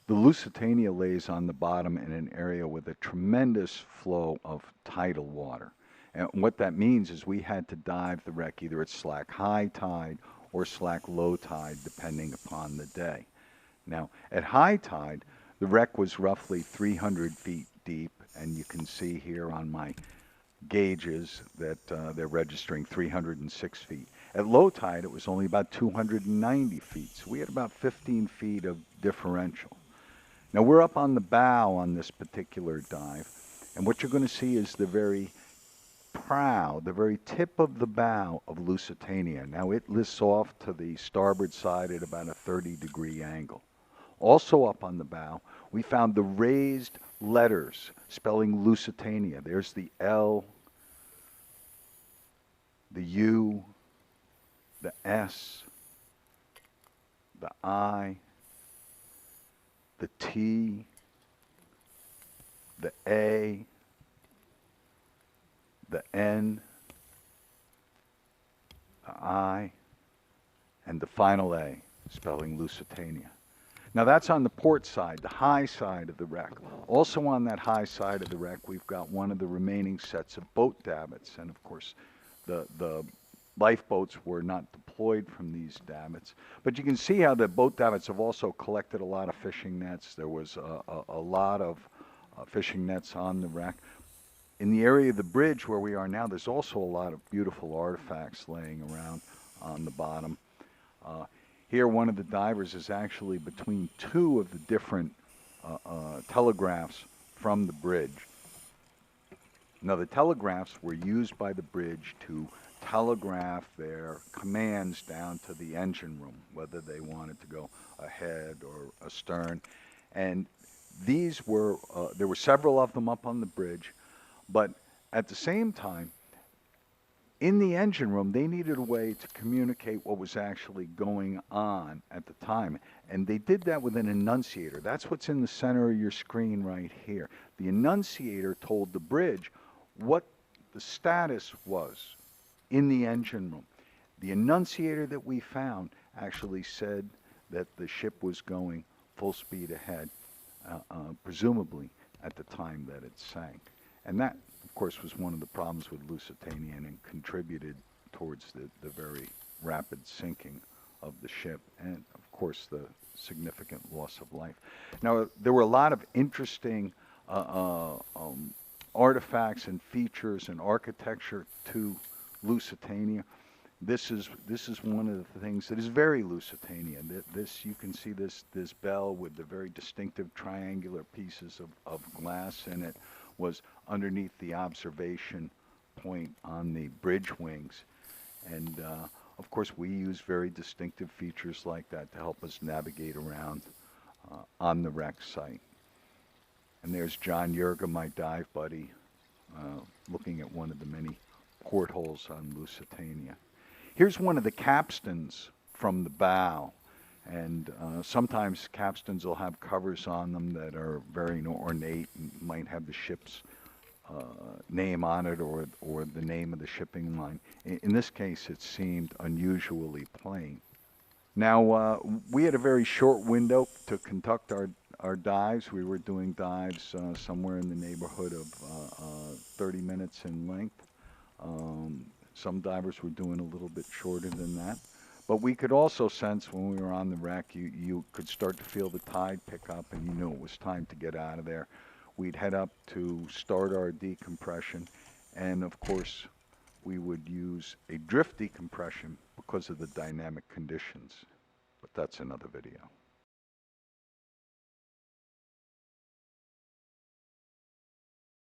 The Lusitania lays on the bottom in an area with a tremendous flow of tidal water. And what that means is we had to dive the wreck either at slack high tide or slack low tide, depending upon the day. Now, at high tide, the wreck was roughly 300 feet deep, and you can see here on my gauges that they're registering 306 feet. At low tide, it was only about 290 feet, so we had about 15 feet of differential. Now we're up on the bow on this particular dive, and what you're going to see is the very prow, the very tip of the bow of Lusitania. Now it lifts off to the starboard side at about a 30-degree angle. Also up on the bow, we found the raised letters spelling Lusitania. There's the L, the U, the S, the I, the T, the A, the N, the I, and the final A, spelling Lusitania. Now that's on the port side, the high side of the wreck. Also on that high side of the wreck, we've got one of the remaining sets of boat davits. And of course, the lifeboats were not deployed from these davits. But you can see how the boat davits have also collected a lot of fishing nets. There was a lot of fishing nets on the wreck. In the area of the bridge where we are now, there's also a lot of beautiful artifacts laying around on the bottom. Here, one of the divers is actually between two of the different telegraphs from the bridge. Now, the telegraphs were used by the bridge to telegraph their commands down to the engine room, whether they wanted to go ahead or astern. And these were, there were several of them up on the bridge, but at the same time, in the engine room, they needed a way to communicate what was actually going on at the time. And they did that with an annunciator. That's what's in the center of your screen right here. The annunciator told the bridge what the status was in the engine room. The annunciator that we found actually said that the ship was going full speed ahead, presumably at the time that it sank. And that, of course, was one of the problems with Lusitania and contributed towards the very rapid sinking of the ship and, of course, the significant loss of life. Now, there were a lot of interesting artifacts and features and architecture to Lusitania. This is one of the things that is very Lusitania. This, you can see this bell with the very distinctive triangular pieces of glass in it was underneath the observation point on the bridge wings. And of course, we use very distinctive features like that to help us navigate around on the wreck site. And there's John Yerga, my dive buddy, looking at one of the many portholes on Lusitania. Here's one of the capstans from the bow. And sometimes capstans will have covers on them that are very ornate and might have the ship's name on it or the name of the shipping line. In this case, it seemed unusually plain. Now, we had a very short window to conduct our dives. We were doing dives somewhere in the neighborhood of 30 minutes in length. Some divers were doing a little bit shorter than that. But we could also sense when we were on the wreck, you could start to feel the tide pick up and you knew it was time to get out of there. We'd head up to start our decompression, and of course we would use a drift decompression because of the dynamic conditions. But that's another video.